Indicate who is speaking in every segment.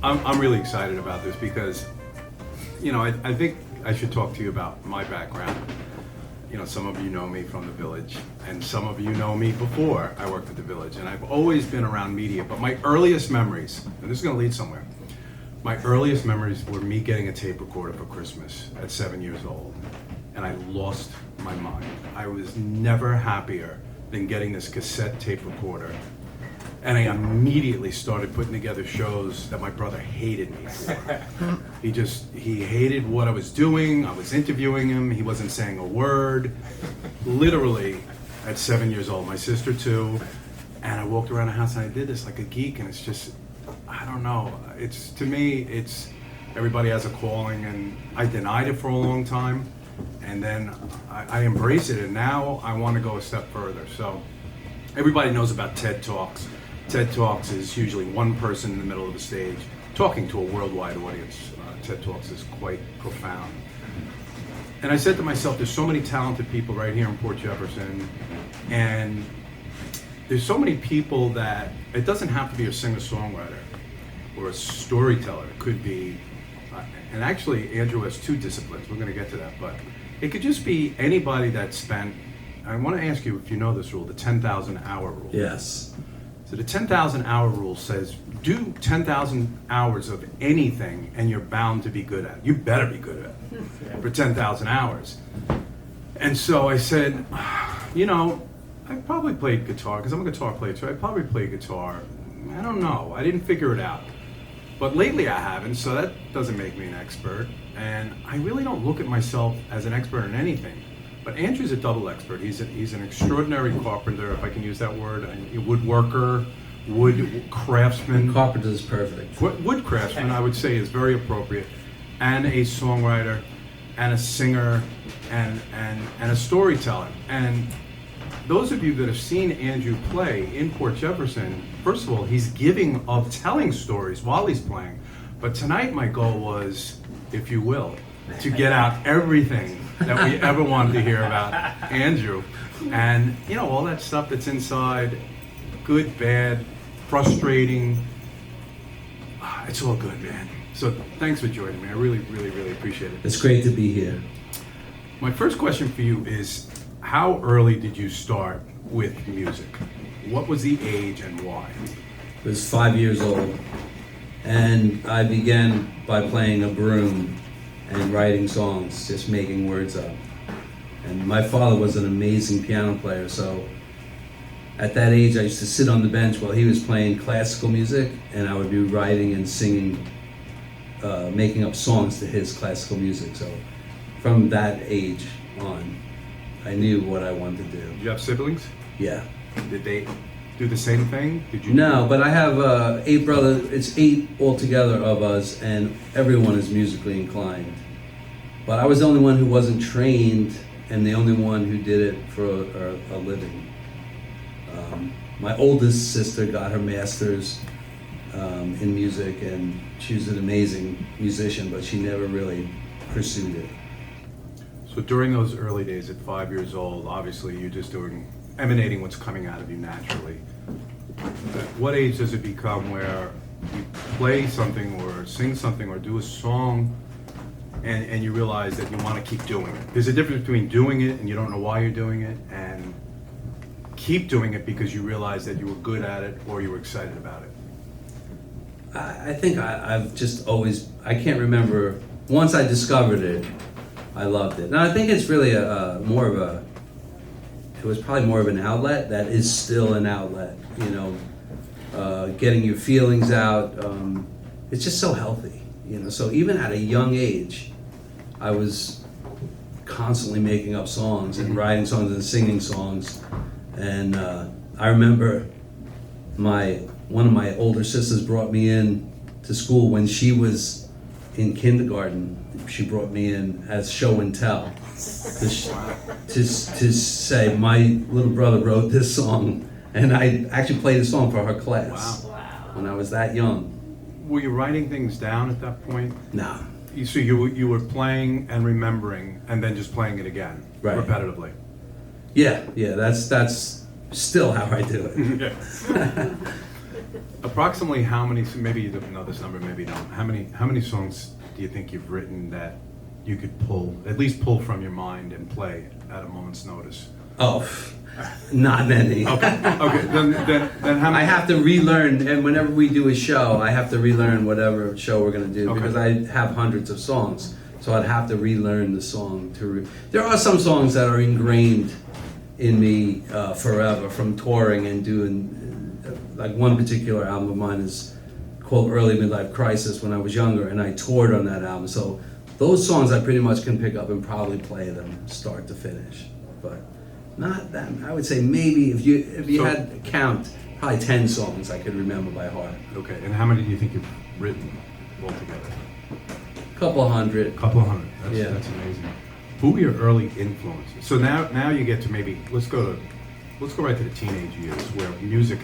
Speaker 1: I'm really excited about this because, I think I should talk to you about my background. Some of you know me from the Village, and some of you know me before I worked at the Village, and I've always been around media, but my earliest memories, and this is going to lead somewhere, my earliest memories were me getting a tape recorder for Christmas at 7 years old, and I lost my mind. I was never happier than getting this cassette tape recorder, and I immediately started putting together shows that my brother hated me for. He hated what I was doing. I was interviewing him. He wasn't saying a word. Literally, at 7 years old, my sister too, and I walked around the house and I did this like a geek, and it's just, I don't know. To me, everybody has a calling, and I denied it for a long time, and then I embrace it, and now I want to go a step further. So everybody knows about TED Talks. TED Talks is usually one person in the middle of the stage talking to a worldwide audience. TED Talks is quite profound. And I said to myself, there's so many talented people right here in Port Jefferson, and there's so many people that it doesn't have to be a singer-songwriter or a storyteller. It could be, and actually Andrew has two disciplines, we're going to get to that, but it could just be anybody that spent, I want to ask you if you know this rule, the 10,000 hour rule.
Speaker 2: Yes.
Speaker 1: So the 10,000 hour rule says do 10,000 hours of anything and you're bound to be good at it. You better be good at it for 10,000 hours. And so I said, I probably played guitar because I'm a guitar player, so I probably played guitar. I don't know. I didn't figure it out. But lately I haven't, so that doesn't make me an expert. And I really don't look at myself as an expert in anything. But Andrew's a double expert. He's an extraordinary carpenter, if I can use that word, a woodworker, wood craftsman.
Speaker 2: Carpenter is perfect.
Speaker 1: Wood craftsman, I would say, is very appropriate, and a songwriter, and a singer, and a storyteller. And those of you that have seen Andrew play in Port Jefferson, first of all, he's giving of telling stories while he's playing. But tonight my goal was, if you will, to get out everything that we ever wanted to hear about Andrew. And, all that stuff that's inside, good, bad, frustrating, it's all good, man. So thanks for joining me. I really, really, really appreciate it.
Speaker 2: It's great to be here.
Speaker 1: My first question for you is, how early did you start with music? What was the age and why?
Speaker 2: I was 5 years old, and I began by playing a broom and writing songs, just making words up. And my father was an amazing piano player, so at that age I used to sit on the bench while he was playing classical music, and I would be writing and singing, making up songs to his classical music. So from that age on, I knew what I wanted to do.
Speaker 1: Did you have siblings?
Speaker 2: Yeah.
Speaker 1: Did they do the same thing? Did you?
Speaker 2: No, but I have 8 brothers. It's 8 altogether of us, and everyone is musically inclined. But I was the only one who wasn't trained, and the only one who did it for a living. My oldest sister got her master's in music, and she was an amazing musician, but she never really pursued it.
Speaker 1: So during those early days at 5 years old, obviously you're just emanating what's coming out of you naturally. At what age does it become where you play something or sing something or do a song and you realize that you want to keep doing it? There's a difference between doing it and you don't know why you're doing it, and keep doing it because you realize that you were good at it or you were excited about it.
Speaker 2: I think I've just always, I can't remember, once I discovered it, I loved it. And I think it's really it was probably more of an outlet that is still an outlet, getting your feelings out. It's just so healthy, so even at a young age, I was constantly making up songs and writing songs and singing songs. And I remember one of my older sisters brought me in to school when she was in kindergarten. She brought me in as show and tell to say my little brother wrote this song, and I actually played the song for her class.
Speaker 1: Wow.
Speaker 2: When I was that young.
Speaker 1: Were you writing things down at that point?
Speaker 2: No.
Speaker 1: So you were playing and remembering and then just playing it again,
Speaker 2: right,
Speaker 1: repetitively.
Speaker 2: Yeah, that's still how I do it.
Speaker 1: approximately how many, maybe you don't know this number, maybe you don't, how many songs do you think you've written that you could at least pull from your mind and play at a moment's notice?
Speaker 2: Oh, not many.
Speaker 1: Okay, then how many?
Speaker 2: I have to relearn, and whenever we do a show, I have to relearn whatever show we're going to do,
Speaker 1: Okay.
Speaker 2: because I have hundreds of songs, so I'd have to relearn the song. There are some songs that are ingrained in me forever from touring and doing, like one particular album of mine is called Early Midlife Crisis when I was younger, and I toured on that album, so those songs I pretty much can pick up and probably play them start to finish, but not that. I would say maybe if you
Speaker 1: So-
Speaker 2: had to count, probably 10 songs I could remember by heart.
Speaker 1: Okay, and how many do you think you've written altogether?
Speaker 2: Couple hundred.
Speaker 1: A couple of hundred.
Speaker 2: Yeah.
Speaker 1: That's amazing. Who were your early influences? So now you get to maybe let's go right to the teenage years where music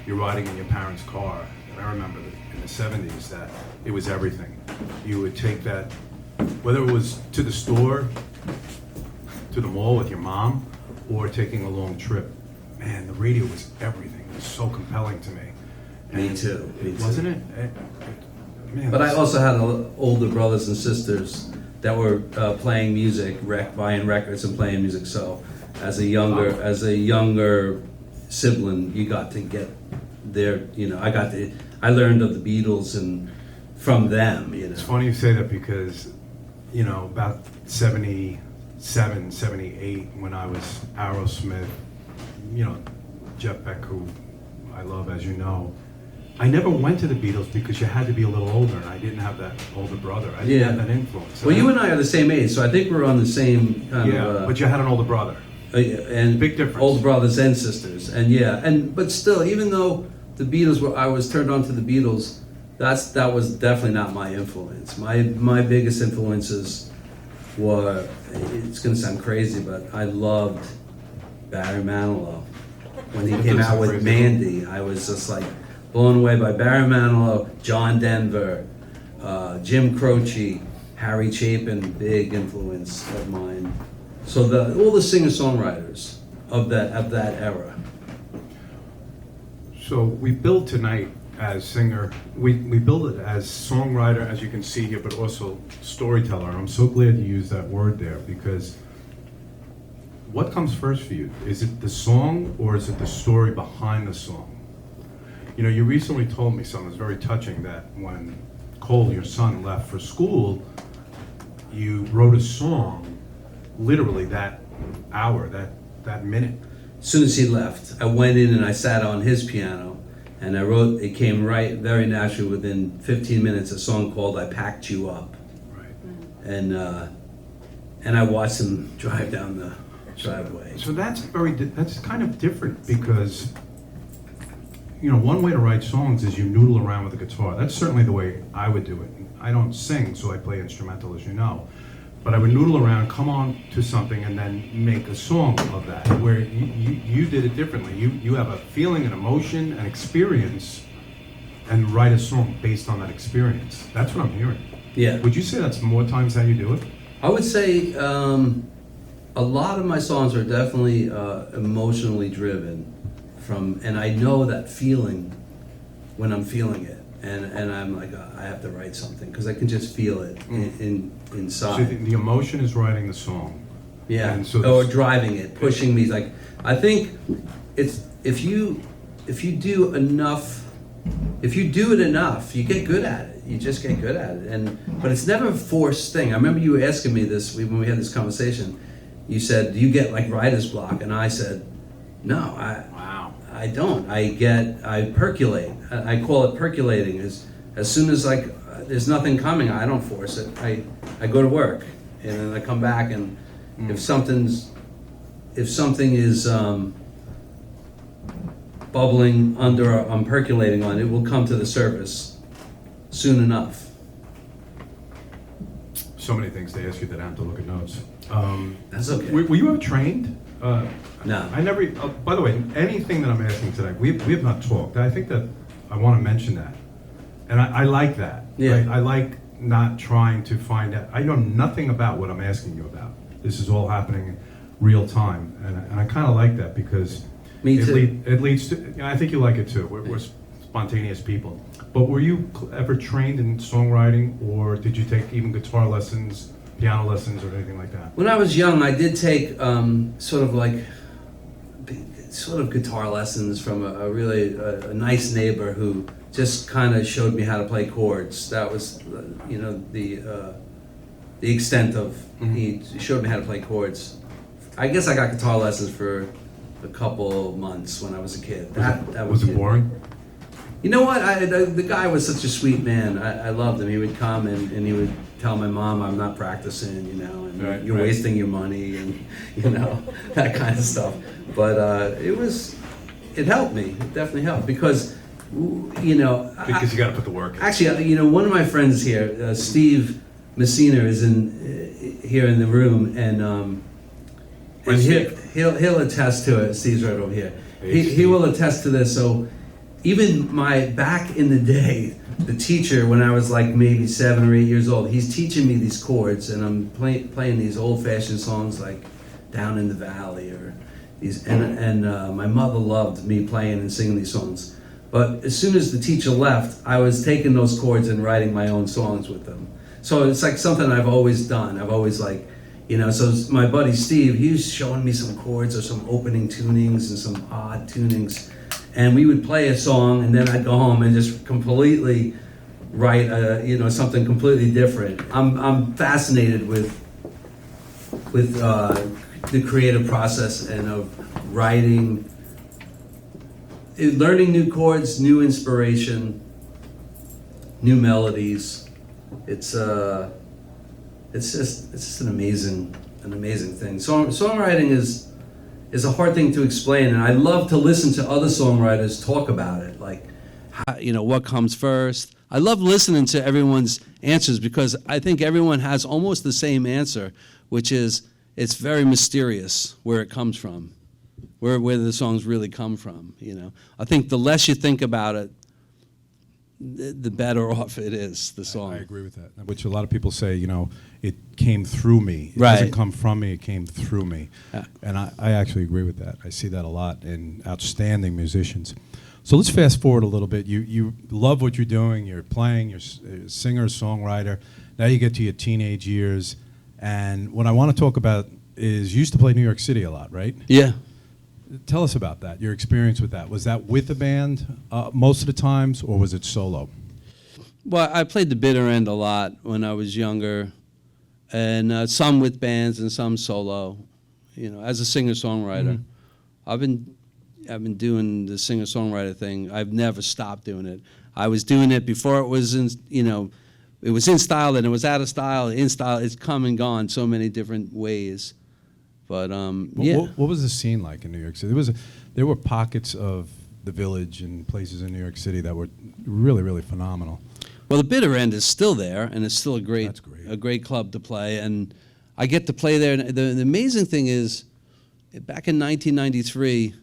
Speaker 1: you're riding in your parents' car. And I remember in the 70s that it was everything. You would take that, whether it was to the store, to the mall with your mom, or taking a long trip. Man, the radio was everything. It was so compelling to me.
Speaker 2: Me too.
Speaker 1: Wasn't it? Man,
Speaker 2: But I also had older brothers and sisters that were playing music, buying records and playing music. So, as a younger sibling, you got to get there. I learned of the Beatles and from them.
Speaker 1: It's funny you say that because, about 77, 78, when I was Aerosmith, Jeff Beck, who I love, as you know, I never went to the Beatles because you had to be a little older, and I didn't have that older brother. I didn't have that influence.
Speaker 2: Well, you and I are the same age, so I think we're on the same kind of.
Speaker 1: But you had an older brother.
Speaker 2: And
Speaker 1: Big difference.
Speaker 2: Older brothers and sisters, but still, even though the Beatles I was turned on to the Beatles, that was definitely not my influence. My biggest influences were. It's going to sound crazy, but I loved Barry Manilow when he came out with Mandy. I was just like blown away by Barry Manilow, John Denver, Jim Croce, Harry Chapin, big influence of mine. So all the singer-songwriters of that era.
Speaker 1: So we build tonight as singer, we build it as songwriter, as you can see here, but also storyteller. I'm so glad you used that word there, because what comes first for you? Is it the song, or is it the story behind the song? You recently told me something that's very touching, that when Cole, your son, left for school, you wrote a song literally that hour, that minute.
Speaker 2: As soon as he left, I went in and I sat on his piano, and I wrote. It came right, very naturally, within 15 minutes, a song called "I Packed You Up,"
Speaker 1: Right.
Speaker 2: and I watched him drive down the driveway.
Speaker 1: So that's kind of different, because one way to write songs is you noodle around with the guitar. That's certainly the way I would do it. I don't sing, so I play instrumental, as you know. But I would noodle around, come on to something, and then make a song of that. Where you did it differently. You have a feeling, an emotion, an experience, and write a song based on that experience. That's what I'm hearing.
Speaker 2: Yeah.
Speaker 1: Would you say that's more times how you do it?
Speaker 2: I would say a lot of my songs are definitely emotionally driven and I know that feeling when I'm feeling it, and I'm like, I have to write something, because I can just feel it inside.
Speaker 1: So the emotion is writing the song.
Speaker 2: Yeah,
Speaker 1: And so
Speaker 2: or driving it, pushing me. Like, I think it's if you do it enough, you get good at it. You just get good at it, but it's never a forced thing. I remember you were asking me this when we had this conversation. You said, "Do you get like writer's block?" And I said, "No, I don't. I percolate. I call it percolating. As soon as there's nothing coming, I don't force it. I go to work, and then I come back, and if something is bubbling under, or I'm percolating on, it will come to the surface soon enough."
Speaker 1: So many things they ask you that I have to look at notes.
Speaker 2: That's okay.
Speaker 1: Were you ever trained?
Speaker 2: No.
Speaker 1: I never. By the way, anything that I'm asking today, we have not talked. I think that I want to mention that, and I like that.
Speaker 2: Yeah.
Speaker 1: I like not trying to find out. I know nothing about what I'm asking you about. This is all happening real time, and I kind of like that, because
Speaker 2: Me too.
Speaker 1: it leads to. I think you like it too. We're
Speaker 3: spontaneous people. But were you ever trained in songwriting, or did you take even guitar lessons, piano lessons, or anything like that?
Speaker 2: When I was young, I did take sort of guitar lessons from a really nice neighbor who just kind of showed me how to play chords. That was, the extent of, he showed me how to play chords. I guess I got guitar lessons for a couple months when I was a kid. That
Speaker 3: Was it boring?
Speaker 2: You know what? The guy was such a sweet man. I loved him. He would come and he would tell my mom, I'm not practicing, and you're wasting your money, and that kind of stuff. But it helped me. It definitely helped because,
Speaker 1: Because you got to put the work in.
Speaker 2: Actually, one of my friends here, Steve Messina, is here in the room, and he'll attest to it. Steve's right over here. He will attest to this. So even back in the day, the teacher, when I was like maybe 7 or 8 years old, he's teaching me these chords, and I'm playing these old-fashioned songs like Down in the Valley or these, and my mother loved me playing and singing these songs. But as soon as the teacher left, I was taking those chords and writing my own songs with them. So it's like something I've always done. I've always so my buddy Steve, he was showing me some chords or some opening tunings and some odd tunings. And we would play a song, and then I'd go home and just completely write, something completely different. I'm fascinated with the creative process and of writing, learning new chords, new inspiration, new melodies. It's just an amazing thing. Songwriting is a hard thing to explain, and I love to listen to other songwriters talk about it, like what comes first. I love listening to everyone's answers because I think everyone has almost the same answer, which is it's very mysterious where it comes from, where the songs really come from. I think the less you think about it, the better off it is, the song.
Speaker 3: I agree with that, which a lot of people say, it came through me. It
Speaker 2: Right.
Speaker 3: doesn't come from me, it came through me.
Speaker 2: Yeah.
Speaker 3: And I actually agree with that. I see that a lot in outstanding musicians. So let's fast forward a little bit. You love what you're doing, you're playing, you're a singer, songwriter. Now you get to your teenage years, and what I want to talk about is you used to play New York City a lot, right?
Speaker 2: Yeah.
Speaker 3: Tell us about that, your experience with that. Was that with a band most of the times, or was it solo?
Speaker 2: Well, I played the bitter end a lot when I was younger, and some with bands and some solo. As a singer-songwriter, I've been doing the singer-songwriter thing. I've never stopped doing it. I was doing it before it was it was in style, then it was out of style. In style, it's come and gone so many different ways. But yeah.
Speaker 3: What was the scene like in New York City? There were pockets of the Village and places in New York City that were really, really phenomenal.
Speaker 2: Well, the bitter end is still there, and it's still
Speaker 3: That's great.
Speaker 2: a great club to play, and I get to play there. And the amazing thing is, back in 1993,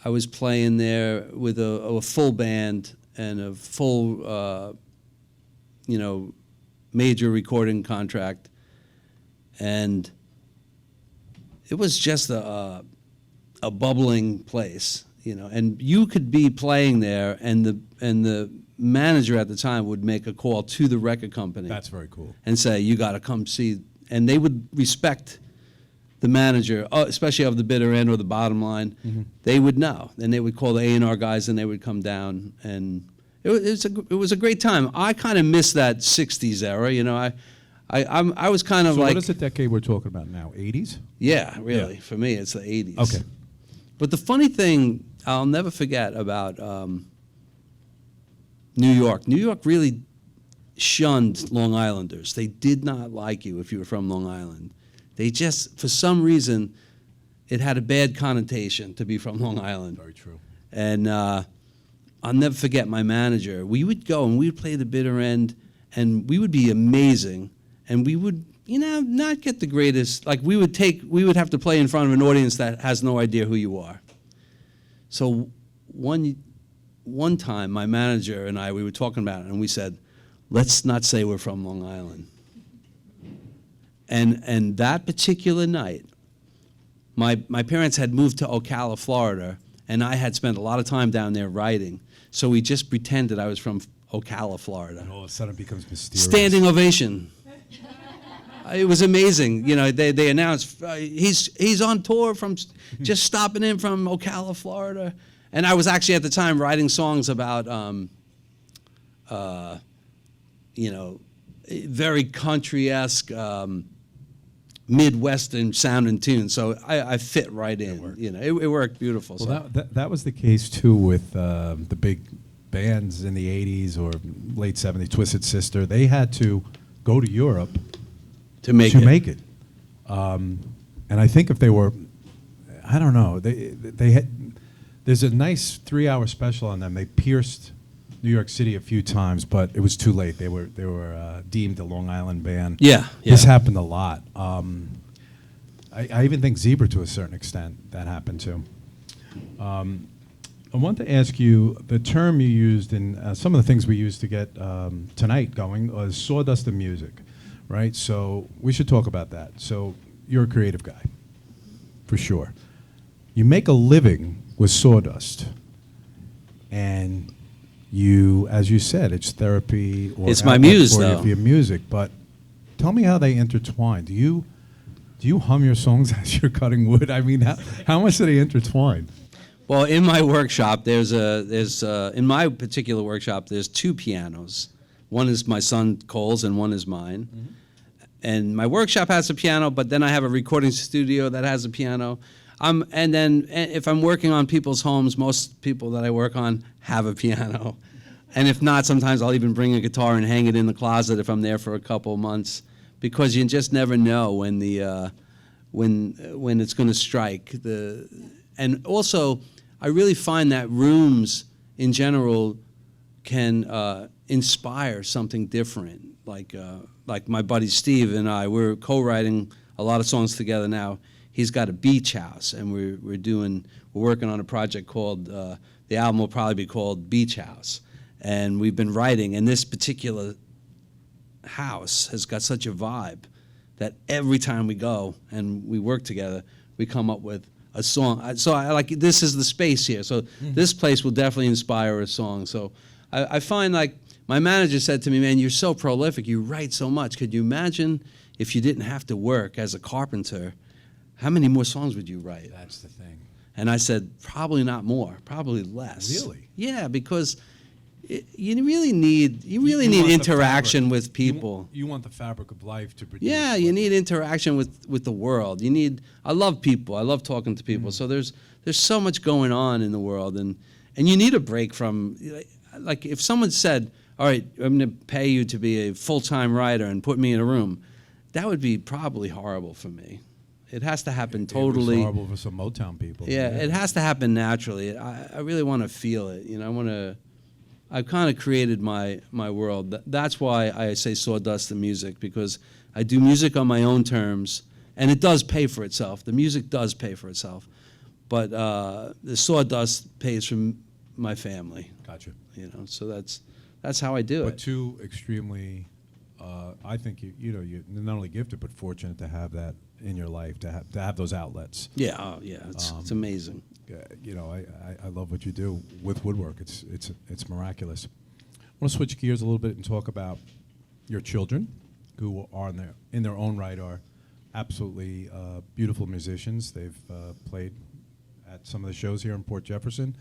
Speaker 2: I was playing there with a full band and a full, major recording contract, and it was just a bubbling place, and you could be playing there, and the manager at the time would make a call to the record company.
Speaker 3: That's very cool.
Speaker 2: And say, you got to come see, and they would respect the manager, especially of the bitter end or the bottom line.
Speaker 3: Mm-hmm.
Speaker 2: They would know, and they would call the A&R guys, and they would come down, and it was a great time. I kind of miss that 60s era, I was kind of
Speaker 3: So
Speaker 2: like...
Speaker 3: what is the decade we're talking about now, 80s?
Speaker 2: Yeah, really.
Speaker 3: Yeah.
Speaker 2: For me, it's the 80s.
Speaker 3: Okay.
Speaker 2: But the funny thing I'll never forget about New York really shunned Long Islanders. They did not like you if you were from Long Island. They just, for some reason, it had a bad connotation to be from Long Island.
Speaker 3: Very true.
Speaker 2: And I'll never forget my manager. We would go and we would play the bitter end, and we would be amazing, and we would, not get the greatest. Like we would have to play in front of an audience that has no idea who you are. So one time, my manager and we were talking about it, and we said, let's not say we're from Long Island. And that particular night, my parents had moved to Ocala, Florida, and I had spent a lot of time down there writing. So we just pretended I was from Ocala, Florida.
Speaker 3: And all of a sudden it becomes mysterious.
Speaker 2: Standing ovation. It was amazing. You know, they announced he's on tour from just stopping in from Ocala, Florida, and I was actually at the time writing songs about, you know, very country-esque, Midwestern sounding tunes. So I fit right in. You know, it worked beautiful.
Speaker 3: Well,
Speaker 2: So.
Speaker 3: that was the case too with the big bands in the 80s or late 70s, Twisted Sister. They had to go to Europe
Speaker 2: To make it.
Speaker 3: And I think if they were, I don't know, they had, there's a nice 3-hour special on them. They pierced New York City a few times, but it was too late. They were deemed a Long Island band.
Speaker 2: Yeah.
Speaker 3: This happened a lot. I even think Zebra, to a certain extent, that happened too. I want to ask you, the term you used in some of the things we used to get tonight going was sawdust of music, right? So we should talk about that. So you're a creative guy, for sure. You make a living with sawdust, and you, as you said, it's therapy or
Speaker 2: It's my
Speaker 3: outlet
Speaker 2: muse,
Speaker 3: for you
Speaker 2: though.
Speaker 3: for your music. But tell me how they intertwine. Do you hum your songs as you're cutting wood? I mean, how much do they intertwine?
Speaker 2: Well, in my workshop, there's in my particular workshop, there's 2 pianos. One is my son Cole's and one is mine. Mm-hmm. And my workshop has a piano, but then I have a recording studio that has a piano. And then if I'm working on people's homes, most people that I work on have a piano. And if not, sometimes I'll even bring a guitar and hang it in the closet if I'm there for a couple of months, because you just never know when when it's going to strike. And also, I really find that rooms in general can inspire something different. Like my buddy Steve and I, we're co-writing a lot of songs together now. He's got a beach house, and we're working on a project called the album will probably be called Beach House, and we've been writing. And this particular house has got such a vibe that every time we go and we work together, we come up with a song. So I like, this is the space here. So this place will definitely inspire a song. So I find, like, my manager said to me, "Man, you're so prolific. You write so much. Could you imagine if you didn't have to work as a carpenter? How many more songs would you write?"
Speaker 3: That's the thing.
Speaker 2: And I said, probably not more, probably less.
Speaker 3: Really?
Speaker 2: Yeah, because you really need
Speaker 3: You want the
Speaker 2: interaction
Speaker 3: fabric.
Speaker 2: with people.
Speaker 3: You want the fabric of life to produce.
Speaker 2: Yeah, you need interaction with the world. I love people. I love talking to people. So there's so much going on in the world, and you need a break from, like, if someone said, "All right, I'm going to pay you to be a full-time writer and put me in a room," that would be probably horrible for me. It has to happen totally.
Speaker 3: It was horrible for some Motown people.
Speaker 2: Yeah, it has to happen naturally. I really want to feel it. I've kind of created my world. That's why I say sawdust and music, because I do music on my own terms, and it does pay for itself. The music does pay for itself, but the sawdust pays for my family.
Speaker 3: Gotcha.
Speaker 2: So that's how I do
Speaker 3: But
Speaker 2: it.
Speaker 3: two extremely, I think you're not only gifted but fortunate to have that in your life, to have those outlets.
Speaker 2: Yeah, it's amazing.
Speaker 3: I love what you do with woodwork. It's miraculous. I want to switch gears a little bit and talk about your children, who are in their own right are absolutely beautiful musicians. They've played at some of the shows here in Port Jefferson,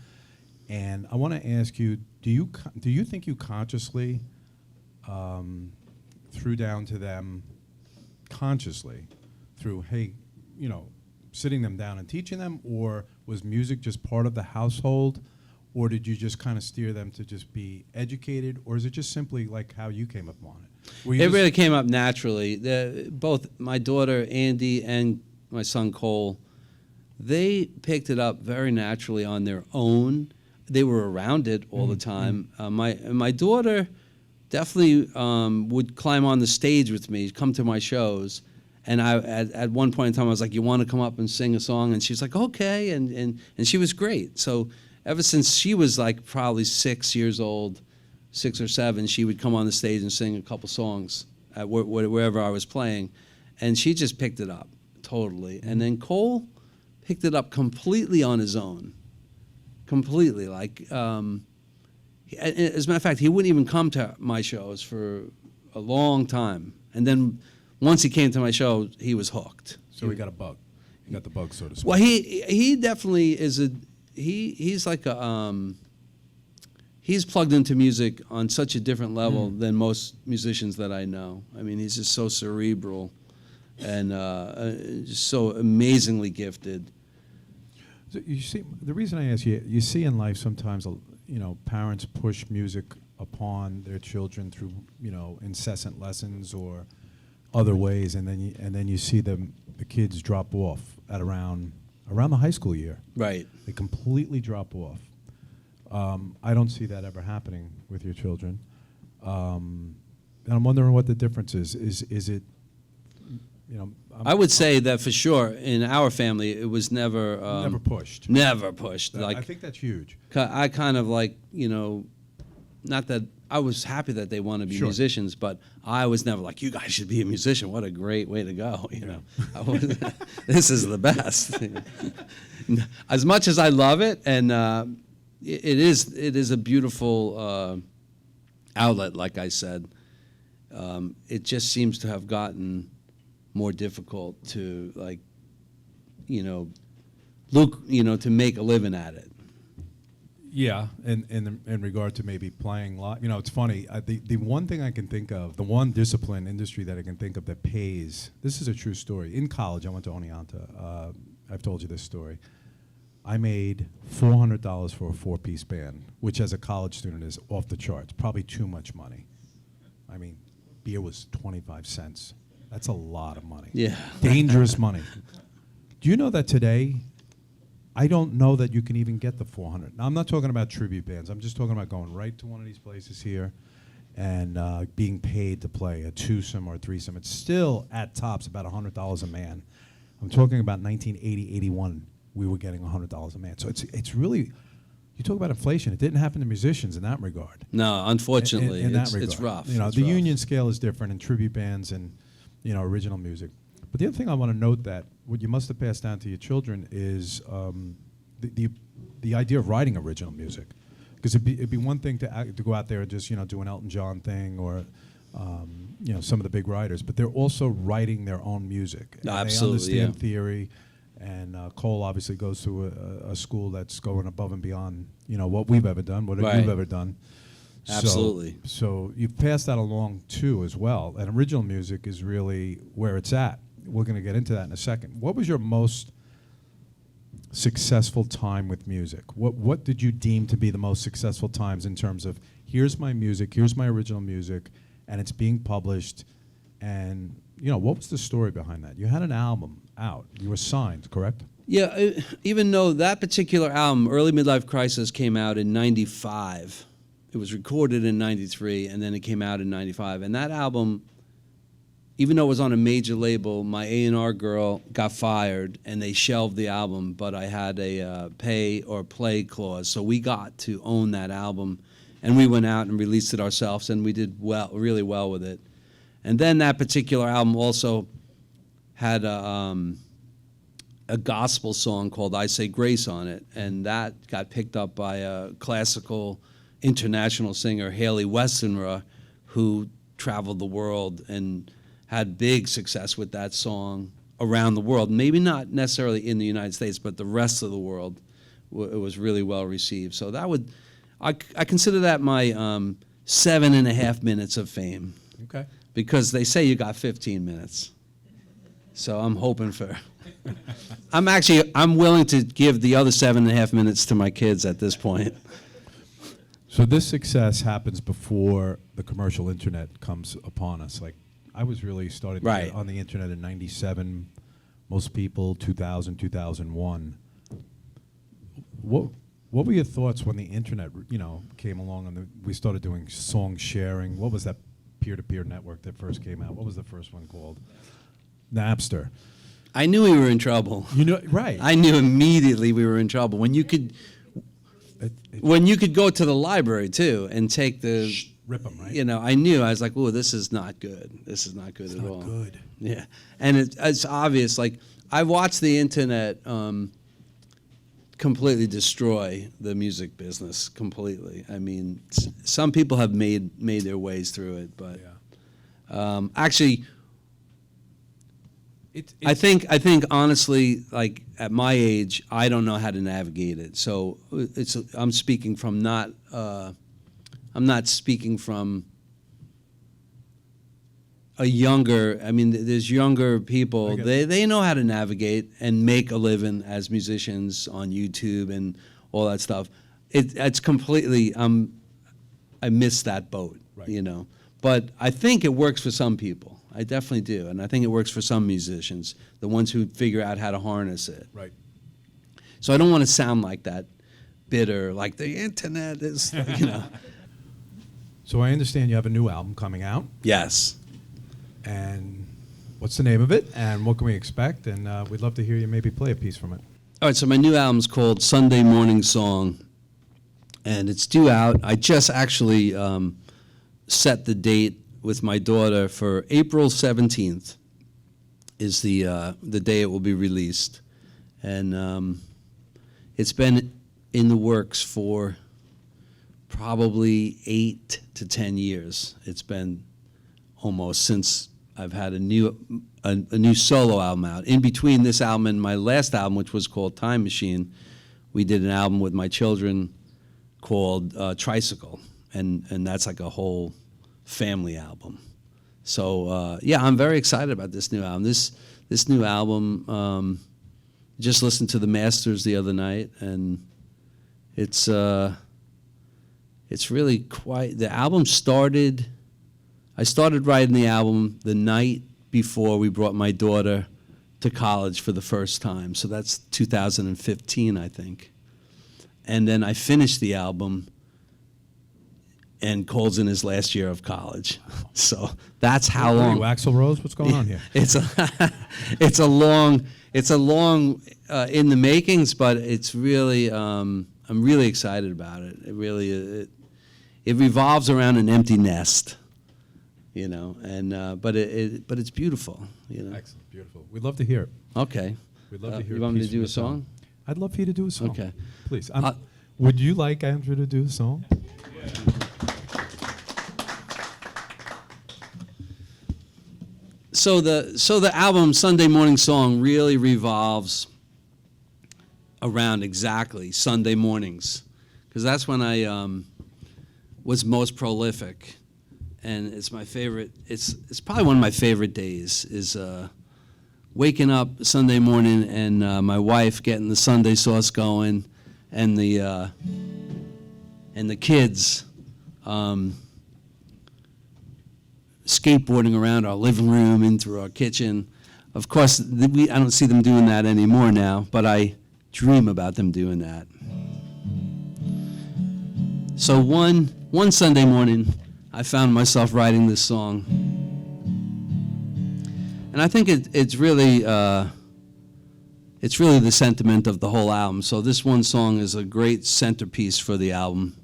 Speaker 3: and I want to ask you: do you think you consciously threw down to them consciously through sitting them down and teaching them, or was music just part of the household, or did you just kind of steer them to just be educated, or is it just simply like how you came up on it?
Speaker 2: It really came up naturally. Both my daughter Andy and my son Cole, they picked it up very naturally on their own. They were around it all the time. My daughter definitely would climb on the stage with me, come to my shows. And at one point in time, I was like, "You want to come up and sing a song?" And she was like, "Okay." And she was great. So ever since she was like probably 6 years old, 6 or 7, she would come on the stage and sing a couple songs at wherever I was playing. And she just picked it up totally. And then Cole picked it up completely on his own. completely. Like, as a matter of fact, he wouldn't even come to my shows for a long time. And then once he came to my show, he was hooked.
Speaker 3: So he got a bug. He got the bug, so to speak.
Speaker 2: Well, he definitely is he's like a he's plugged into music on such a different level than most musicians that I know. I mean, he's just so cerebral and just so amazingly gifted.
Speaker 3: So you see, the reason I ask you, you see in life sometimes, parents push music upon their children through, incessant lessons or other ways, and then you see the kids drop off at around the high school year.
Speaker 2: Right.
Speaker 3: They completely drop off. I don't see that ever happening with your children, and I'm wondering what the difference is. Is it,
Speaker 2: I would say that for sure in our family it was never
Speaker 3: never pushed.
Speaker 2: Never pushed.
Speaker 3: I think that's huge.
Speaker 2: I kind of not that I was happy that they want to be
Speaker 3: Sure.
Speaker 2: musicians, but I was never like, you guys should be a musician. What a great way to go, This is the best. As much as I love it, and it is a beautiful outlet, like I said, it just seems to have gotten more difficult to to make a living at it.
Speaker 3: Yeah, in regard to maybe playing live, it's funny. The one thing I can think of, the one discipline industry that I can think of that pays. This is a true story. In college, I went to Oneonta. I've told you this story. I made $400 for a 4-piece band, which as a college student is off the charts. Probably too much money. I mean, beer was 25 cents. That's a lot of money.
Speaker 2: Yeah.
Speaker 3: Dangerous money. Do you know that today? I don't know that you can even get the 400. Now, I'm not talking about tribute bands. I'm just talking about going right to one of these places here and being paid to play a twosome or a threesome. It's still at tops about $100 a man. I'm talking about 1980, 81. We were getting $100 a man. So it's really, you talk about inflation. It didn't happen to musicians in that regard.
Speaker 2: No, unfortunately,
Speaker 3: In that
Speaker 2: it's
Speaker 3: regard.
Speaker 2: rough.
Speaker 3: The
Speaker 2: It's rough.
Speaker 3: union scale is different in tribute bands and original music. But the other thing I want to note that what you must have passed down to your children is the idea of writing original music, because it'd be one thing to go out there and just do an Elton John thing or some of the big writers, but they're also writing their own music.
Speaker 2: No,
Speaker 3: And
Speaker 2: absolutely,
Speaker 3: they understand
Speaker 2: yeah.
Speaker 3: theory, and Cole obviously goes to a school that's going above and beyond what we've ever done, what
Speaker 2: Right.
Speaker 3: you've ever done.
Speaker 2: Absolutely.
Speaker 3: So you've passed that along too as well. And original music is really where it's at. We're going to get into that in a second. What was your most successful time with music? What did you deem to be the most successful times in terms of here's my music, here's my original music, and it's being published? And what was the story behind that? You had an album out. You were signed, correct?
Speaker 2: Yeah, even though that particular album, Early Midlife Crisis, came out in '95. It was recorded in '93, and then it came out in '95. And that album, even though it was on a major label, my A&R girl got fired, and they shelved the album, but I had a pay or play clause, so we got to own that album, and we went out and released it ourselves, and we did really well with it. And then that particular album also had a gospel song called I Say Grace on it, and that got picked up by a classical international singer, Haley Westenra, who traveled the world and had big success with that song around the world. Maybe not necessarily in the United States, but the rest of the world, it was really well received. So I consider that my 7.5 minutes of fame.
Speaker 3: Okay.
Speaker 2: Because they say you got 15 minutes. So I'm hoping for... I'm willing to give the other 7.5 minutes to my kids at this point.
Speaker 3: So this success happens before the commercial internet comes upon us. Like, I was really starting to
Speaker 2: Right.
Speaker 3: get on the internet in '97. Most people, 2000, 2001. What were your thoughts when the internet, came along and we started doing song sharing? What was that peer-to-peer network that first came out? What was the first one called? Napster.
Speaker 2: I knew we were in trouble.
Speaker 3: Right.
Speaker 2: I knew immediately we were in trouble. When you could go to the library too and take the
Speaker 3: Rip them, right?
Speaker 2: I knew. I was like, "Oh, this is not good. This is not good
Speaker 3: It's
Speaker 2: at
Speaker 3: not
Speaker 2: all."
Speaker 3: good.
Speaker 2: Yeah, and it's obvious. Like, I watched the internet completely destroy the music business completely. I mean, some people have made their ways through it, but actually, I think honestly, like at my age, I don't know how to navigate it. So I'm speaking from not. I'm not speaking from a younger. I mean, there's younger people. They know how to navigate and make a living as musicians on YouTube and all that stuff. It's completely. I miss that boat,
Speaker 3: Right.
Speaker 2: you know. But I think it works for some people. I definitely do, and I think it works for some musicians, the ones who figure out how to harness it.
Speaker 3: Right.
Speaker 2: So I don't want to sound like that bitter, like the internet is, you know.
Speaker 3: So I understand you have a new album coming out,
Speaker 2: Yes.
Speaker 3: and what's the name of it, and what can we expect? And we'd love to hear you maybe play a piece from it.
Speaker 2: All right, so my new album's called Sunday Morning Song, and it's due out. I just actually set the date with my daughter for April 17th is the day it will be released. And it's been in the works for probably 8 to 10 years. It's been almost since I've had a new solo album out. In between this album and my last album, which was called Time Machine, we did an album with my children called Tricycle, and that's like a whole family album. So yeah, I'm very excited about this new album. This new album, just listened to the masters the other night, and it's really quite. The album started. I started writing the album the night before we brought my daughter to college for the first time. So that's 2015, I think. And then I finished the album, and Cole's in his last year of college. So that's how
Speaker 3: What are
Speaker 2: long.
Speaker 3: you, Axl Rose? What's going on here?
Speaker 2: It's a long in the makings, but it's really I'm really excited about it. It really it revolves around an empty nest, you know, and but it's beautiful, you know.
Speaker 3: Excellent, beautiful. We'd love to hear it.
Speaker 2: Okay.
Speaker 3: We'd love to hear.
Speaker 2: You want me to
Speaker 3: piece
Speaker 2: do
Speaker 3: from
Speaker 2: a
Speaker 3: the
Speaker 2: song?
Speaker 3: I'd love for you to do a song.
Speaker 2: Okay.
Speaker 3: Please. Would you like Andrew to do a song?
Speaker 2: So the album Sunday Morning Song really revolves around exactly Sunday mornings, because that's when I was most prolific, and it's my favorite. It's probably one of my favorite days is waking up Sunday morning and my wife getting the Sunday sauce going, and the kids skateboarding around our living room into our kitchen. Of course, I don't see them doing that anymore now, but I dream about them doing that. So one Sunday morning, I found myself writing this song, and I think it's really the sentiment of the whole album. So this one song is a great centerpiece for the album,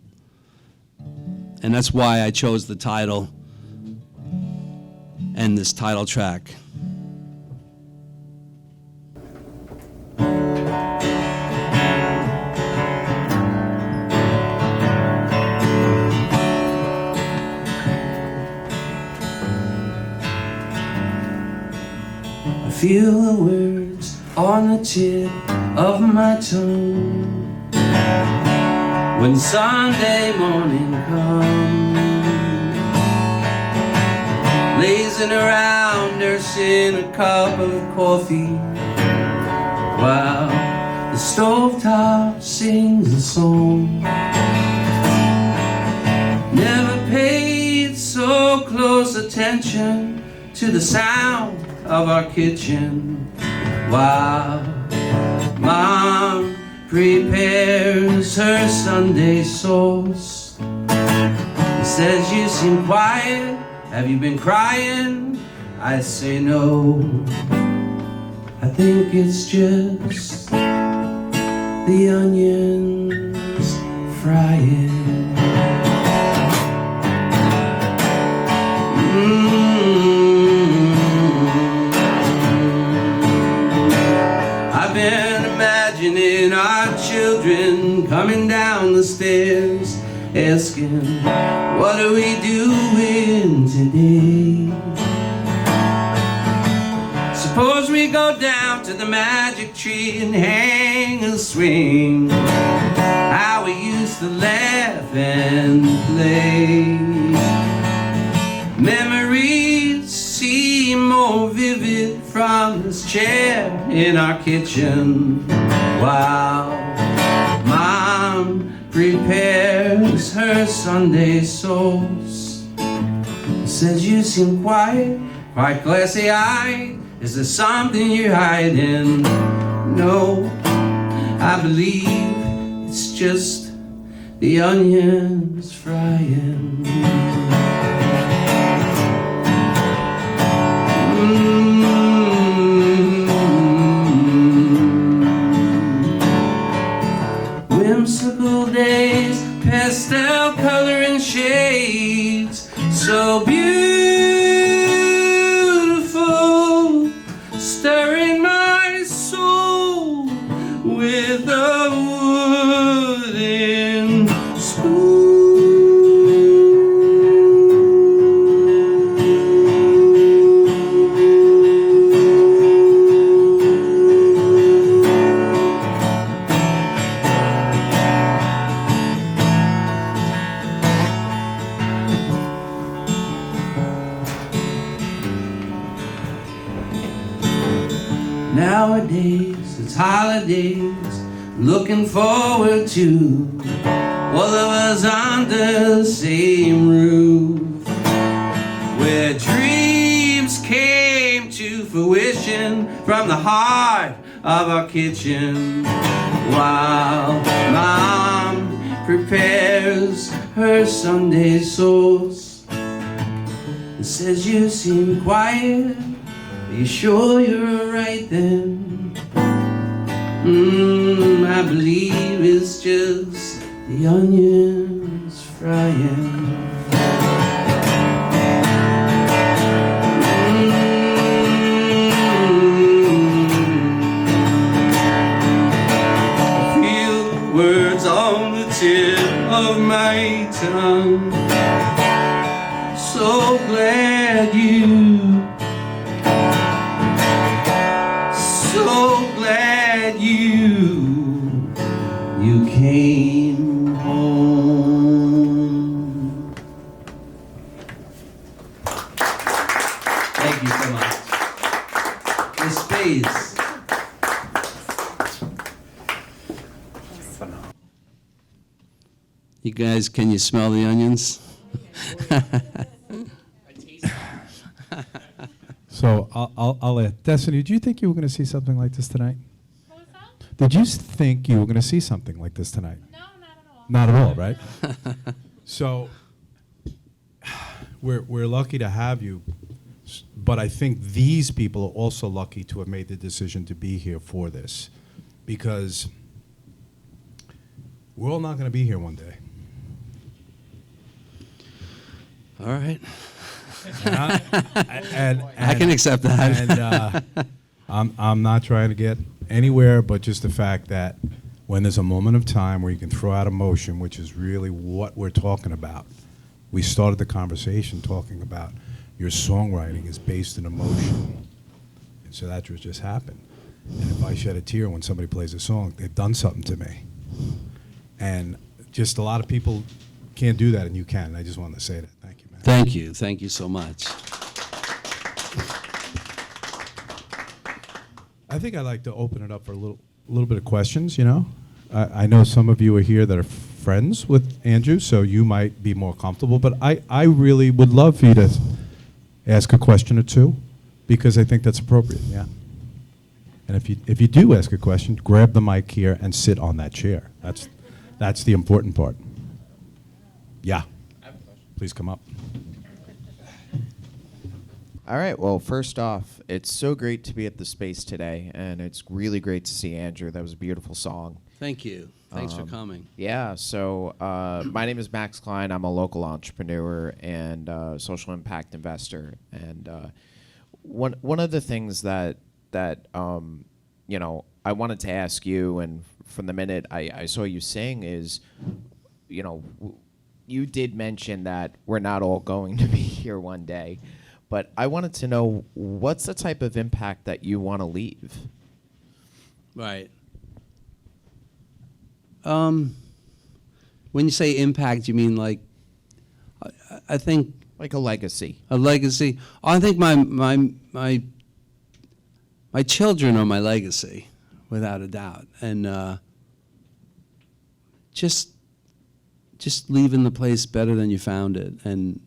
Speaker 2: and that's why I chose the title and this title track. I feel the words on the tip of my tongue when Sunday morning comes, lazing around nursing a cup of coffee while the stovetop sings a song. Never paid so close attention to the sound of our kitchen while Mom prepares her Sunday sauce. He says, "You seem quiet. Have you been crying?" I say no. I think it's just the onions frying. I've been imagining our children women coming down the stairs, asking, what are we doing today? Suppose we go down to the magic tree and hang a swing, how we used to laugh and play. Memories seem more vivid from this chair in our kitchen, while Mom prepares her Sunday sauce. Says you seem quiet, quite glassy-eyed. Is there something you're hiding? No, I believe it's just the onions frying. Whimsical days, pastel color and shades, so beautiful, stirring my soul with a wooden spoon. Nowadays, it's holidays, looking forward to all of us under the same roof, where dreams came to fruition from the heart of our kitchen, while Mom prepares her Sunday sauce. It says you seem quiet. Are you sure you're alright then? I believe it's just the onions frying. I feel words on the tip of my tongue. So glad you came home. Thank you so much. The space. You guys, can you smell the onions?
Speaker 3: So I'll Destiny, did you think you were going to see something like this tonight?
Speaker 4: What was that?
Speaker 3: Did you think you were going to see something like this tonight?
Speaker 4: No, not at all.
Speaker 3: Not at all, right? So we're lucky to have you, but I think these people are also lucky to have made the decision to be here for this, because we're all not going to be here one day.
Speaker 2: All right.
Speaker 3: I
Speaker 2: can accept that.
Speaker 3: And I'm not trying to get anywhere, but just the fact that when there's a moment of time where you can throw out emotion, which is really what we're talking about. We started the conversation talking about your songwriting is based in emotion. And so that's what just happened. And if I shed a tear when somebody plays a song, they've done something to me. And just a lot of people can't do that, and you can. I just wanted to say that. Thank you, man.
Speaker 2: Thank you. Thank you so much.
Speaker 3: I think I'd like to open it up for a little bit of questions, you know. I know some of you are here that are friends with Andrew, so you might be more comfortable, but I really would love for you to ask a question or two, because I think that's appropriate, yeah. And if you do ask a question, grab the mic here and sit on that chair. That's the important part. Yeah.
Speaker 5: I have a question.
Speaker 3: Please come up.
Speaker 5: All right. Well, first off, it's so great to be at the space today, and it's really great to see Andrew. That was a beautiful song.
Speaker 2: Thank you. Thanks for coming.
Speaker 5: Yeah. So my name is Max Klein. I'm a local entrepreneur and social impact investor. And one of the things that you know, I wanted to ask you, and from the minute I saw you sing, is, you did mention that we're not all going to be here one day, but I wanted to know, what's the type of impact that you want to leave?
Speaker 2: Right. When you say impact, you mean like, I think
Speaker 5: Like a legacy.
Speaker 2: a legacy. I think my children are my legacy, without a doubt, and just leaving the place better than you found it, and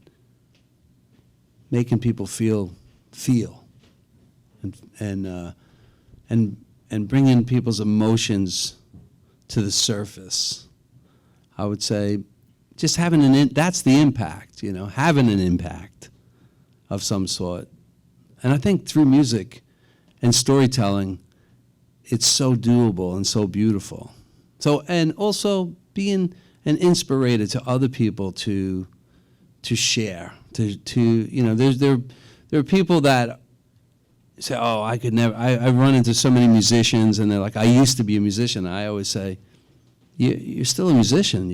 Speaker 2: making people feel, and bringing people's emotions to the surface. I would say, just having that's the impact, having an impact of some sort. And I think through music and storytelling, it's so doable and so beautiful. So, and also being an inspirator to other people to share, there are people that say, oh, I could never, I run into so many musicians and they're like, I used to be a musician. I always say, you're still a musician,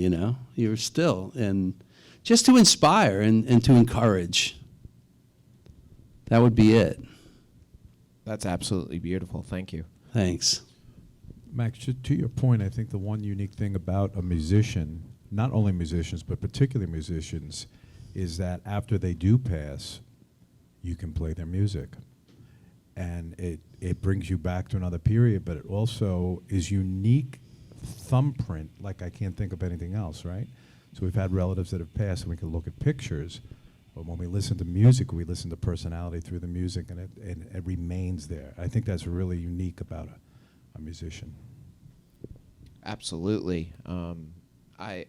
Speaker 2: you're still, and just to inspire and to encourage. That would be it.
Speaker 5: That's absolutely beautiful. Thank you.
Speaker 2: Thanks.
Speaker 3: Max, to your point, I think the one unique thing about a musician, not only musicians, but particularly musicians, is that after they do pass, you can play their music. And it brings you back to another period, but it also is unique thumbprint, like I can't think of anything else, right? So we've had relatives that have passed, and we can look at pictures, but when we listen to music, we listen to personality through the music, and it remains there. I think that's really unique about a musician.
Speaker 5: Absolutely. I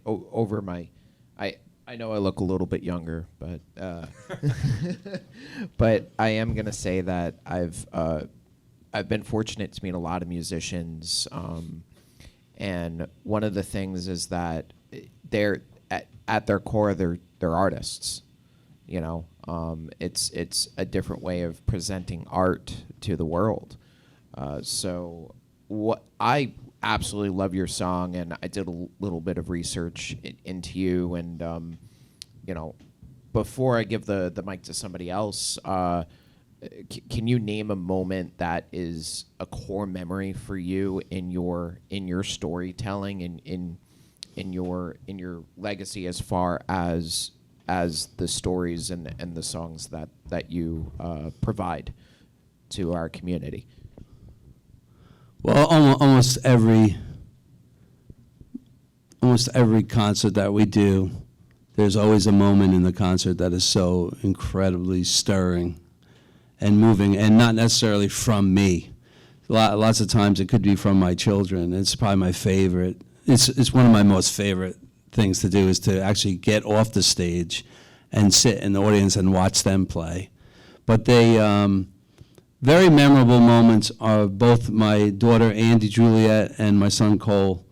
Speaker 5: know I look a little bit younger, but but I am gonna say that I've been fortunate to meet a lot of musicians, and one of the things is that they're at their core they're artists. It's a different way of presenting art to the world. So what I absolutely love your song, and I did a little bit of research into you, and before I give the mic to somebody else, can you name a moment that is a core memory for you in your storytelling and in your legacy, as far as the stories and the songs that you provide to our community?
Speaker 2: Well, almost every concert that we do, there's always a moment in the concert that is so incredibly stirring and moving, and not necessarily from me. Lots of times it could be from my children. It's probably my favorite. It's one of my most favorite things to do, is to actually get off the stage and sit in the audience and watch them play. But they very memorable moments are both my daughter Andy Juliet and my son Cole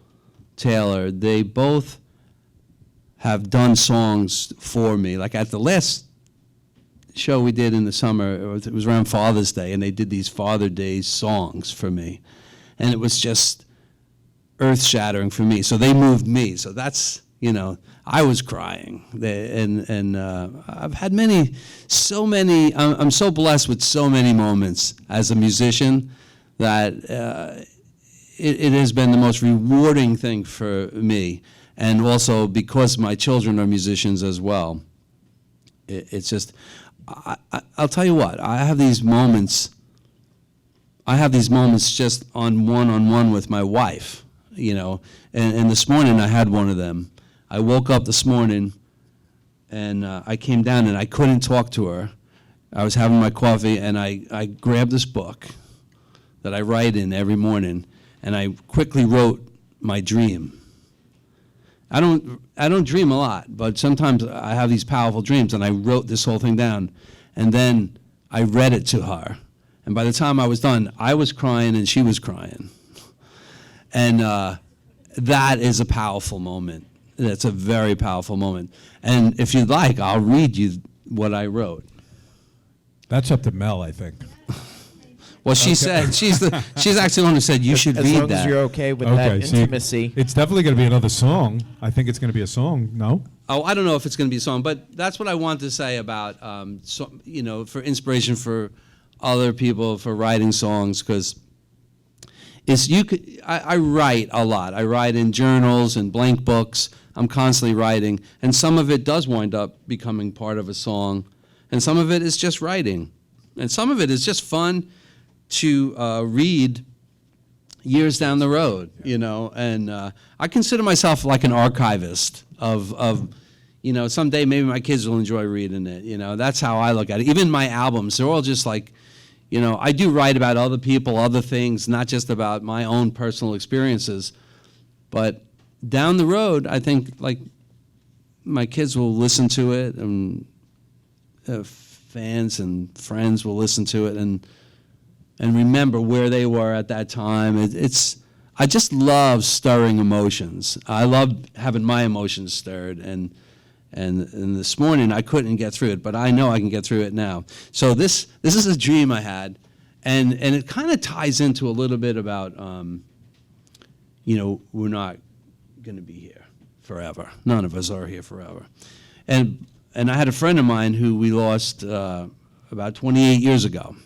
Speaker 2: Taylor. They both have done songs for me. Like at the last show we did in the summer, it was around Father's Day, and they did these Father Day songs for me. And it was just earth-shattering for me. So they moved me. So that's, I was crying. I've had so many, I'm so blessed with so many moments as a musician that it has been the most rewarding thing for me. And also because my children are musicians as well. It's just, I'll tell you what, I have these moments just on one-on-one with my wife, and this morning I had one of them. I woke up this morning and I came down and I couldn't talk to her. I was having my coffee and I grabbed this book that I write in every morning, and I quickly wrote my dream. I don't dream a lot, but sometimes I have these powerful dreams, and I wrote this whole thing down, and then I read it to her. And by the time I was done, I was crying and she was crying. And that is a powerful moment. That's a very powerful moment. And if you'd like, I'll read you what I wrote.
Speaker 3: That's up to Mel, I think.
Speaker 2: Well, she said she's actually the one who said you should
Speaker 5: As
Speaker 2: read
Speaker 5: long
Speaker 2: that.
Speaker 5: as you're okay with that
Speaker 3: see,
Speaker 5: intimacy.
Speaker 3: it's definitely going to be another song. I think it's going to be a song. No.
Speaker 2: Oh, I don't know if it's going to be a song, but that's what I want to say about, for inspiration for other people for writing songs, because I write a lot. I write in journals and blank books. I'm constantly writing, and some of it does wind up becoming part of a song, and some of it is just writing, and some of it is just fun to read years down the road, and I consider myself like an archivist of someday maybe my kids will enjoy reading it, that's how I look at it. Even my albums, they're all just like, I do write about other people, other things, not just about my own personal experiences, but down the road, I think like my kids will listen to it, and fans and friends will listen to it, and remember where they were at that time. I just love stirring emotions. I love having my emotions stirred, and this morning I couldn't get through it, but I know I can get through it now. So this is a dream I had, and it kind of ties into a little bit about, we're not going to be here forever. None of us are here forever. And I had a friend of mine who we lost about 28 years ago.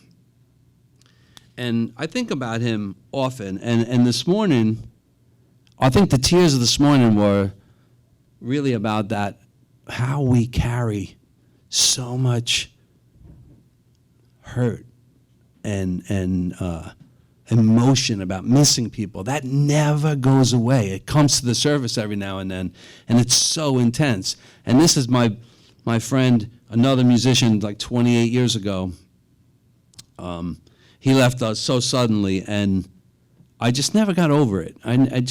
Speaker 2: And I think about him often, and this morning, I think the tears of this morning were really about that, how we carry so much hurt and emotion about missing people. That never goes away. It comes to the surface every now and then, and it's so intense. And this is my friend, another musician, like 28 years ago. He left us so suddenly, and I just never got over it. I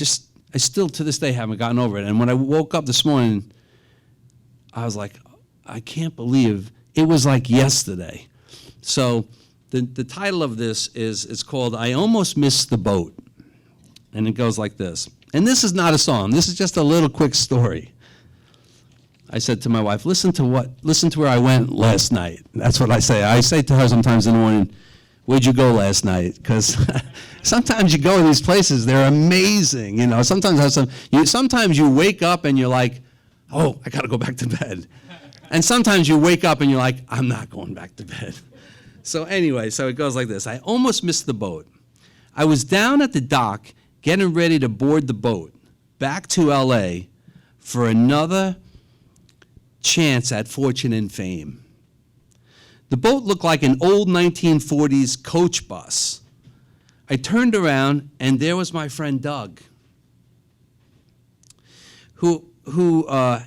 Speaker 2: still to this day haven't gotten over it. And when I woke up this morning, I was like, I can't believe it was like yesterday. So the title of this it's called "I Almost Missed the Boat," and it goes like this. And this is not a song. This is just a little quick story. I said to my wife, listen to where I went last night. That's what I say. I say to her sometimes in the morning, where'd you go last night? Because sometimes you go to these places, they're amazing. Sometimes you wake up and you're like, oh, I got to go back to bed. And sometimes you wake up and you're like, I'm not going back to bed. So anyway, so it goes like this. I almost missed the boat. I was down at the dock getting ready to board the boat back to L.A. for another chance at fortune and fame. The boat looked like an old 1940s coach bus. I turned around, and there was my friend Doug, who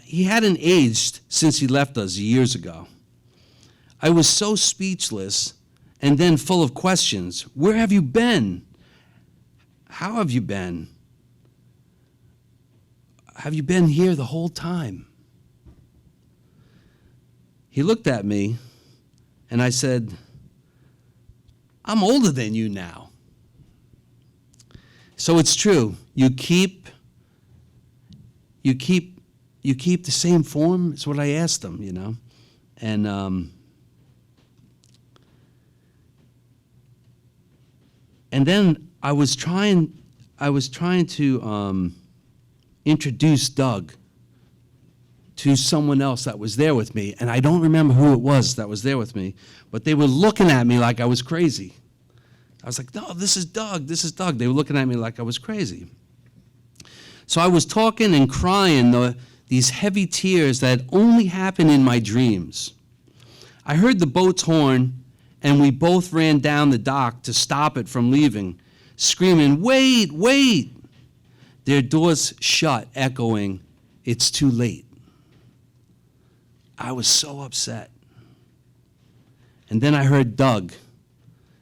Speaker 2: he hadn't aged since he left us years ago. I was so speechless and then full of questions. Where have you been? How have you been? Have you been here the whole time? He looked at me, and I said, I'm older than you now. So it's true. You keep the same form? Is what I asked him, And then I was trying to introduce Doug to someone else that was there with me, and I don't remember who it was that was there with me, but they were looking at me like I was crazy. I was like, no, this is Doug, this is Doug. They were looking at me like I was crazy. So I was talking and crying these heavy tears that only happen in my dreams. I heard the boat's horn, and we both ran down the dock to stop it from leaving, screaming, wait, wait. Their doors shut, echoing, it's too late. I was so upset. And then I heard Doug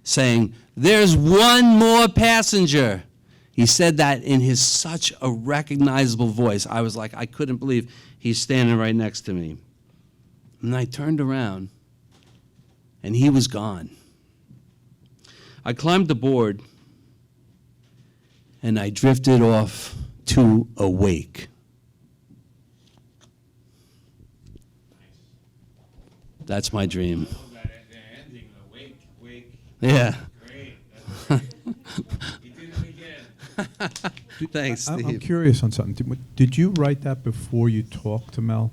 Speaker 2: saying, there's one more passenger. He said that in his such a recognizable voice. I was like, I couldn't believe he's standing right next to me. And I turned around, and he was gone. I climbed the board, and I drifted off to a wake. That's my dream.
Speaker 4: The ending, the wake.
Speaker 2: Yeah.
Speaker 4: Great.
Speaker 2: Thanks,
Speaker 3: I'm
Speaker 2: Steve.
Speaker 3: curious on something. Did you write that before you talked to Mel?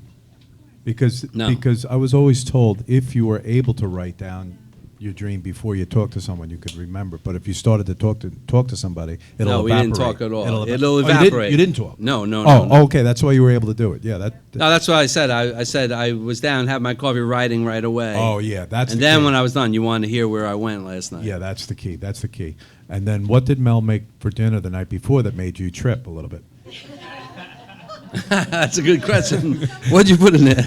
Speaker 2: No.
Speaker 3: Because I was always told if you were able to write down your dream before you talk to someone, you could remember. But if you started to talk to somebody, it'll
Speaker 2: No, we
Speaker 3: evaporate.
Speaker 2: didn't talk at all. It'll
Speaker 3: Oh, you didn't-
Speaker 2: evaporate.
Speaker 3: You didn't talk?
Speaker 2: No, no,
Speaker 3: Oh,
Speaker 2: no.
Speaker 3: okay. That's why you were able to do it. Yeah,
Speaker 2: No, that's what I said. I said I was down, had my coffee, writing right away.
Speaker 3: Oh, yeah, that's
Speaker 2: And
Speaker 3: the
Speaker 2: then
Speaker 3: key.
Speaker 2: when I was done, you wanted to hear where I went last night.
Speaker 3: Yeah, that's the key. That's the key. And then what did Mel make for dinner the night before that made you trip a little bit?
Speaker 2: That's a good question. What'd you put in there?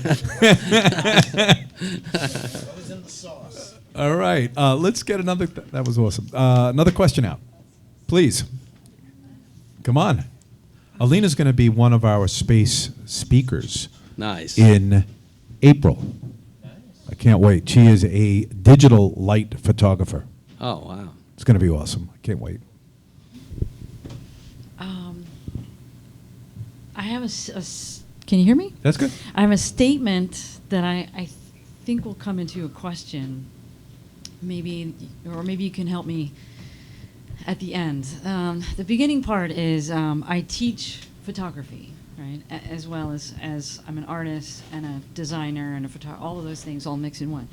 Speaker 3: All right, let's get another. That was awesome. Another question out, please. Come on. Alina's going to be one of our space speakers
Speaker 2: Nice.
Speaker 3: in April. I can't wait. She is a digital light photographer.
Speaker 2: Oh, wow.
Speaker 3: It's going to be awesome. I can't wait.
Speaker 4: I have can you hear me?
Speaker 3: That's good.
Speaker 4: I have a statement that I think will come into a question. Maybe you can help me at the end. The beginning part is I teach photography, right? As well as I'm an artist and a designer and a photographer, all of those things all mixed in one.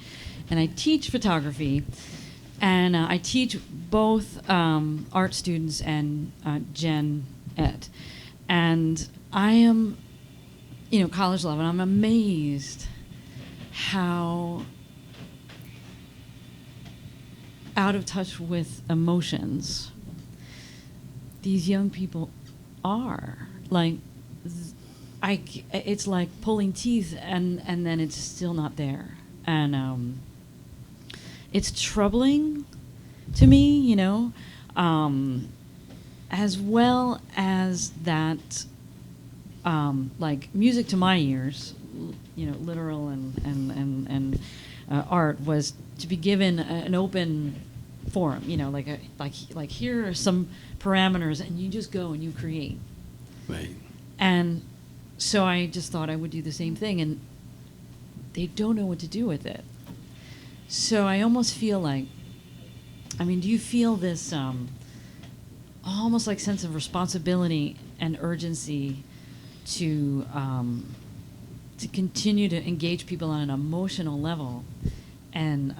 Speaker 4: And I teach photography, and I teach both art students and gen ed. And I am, college level, and I'm amazed how out of touch with emotions these young people are. Like, it's like pulling teeth, and then it's still not there. And it's troubling to me, as well as that, like music to my ears, literal and art was to be given an open forum, like here are some parameters, and you just go and you create.
Speaker 2: Right.
Speaker 4: And so I just thought I would do the same thing, and they don't know what to do with it. So I almost feel like, do you feel this almost like sense of responsibility and urgency to continue to engage people on an emotional level, and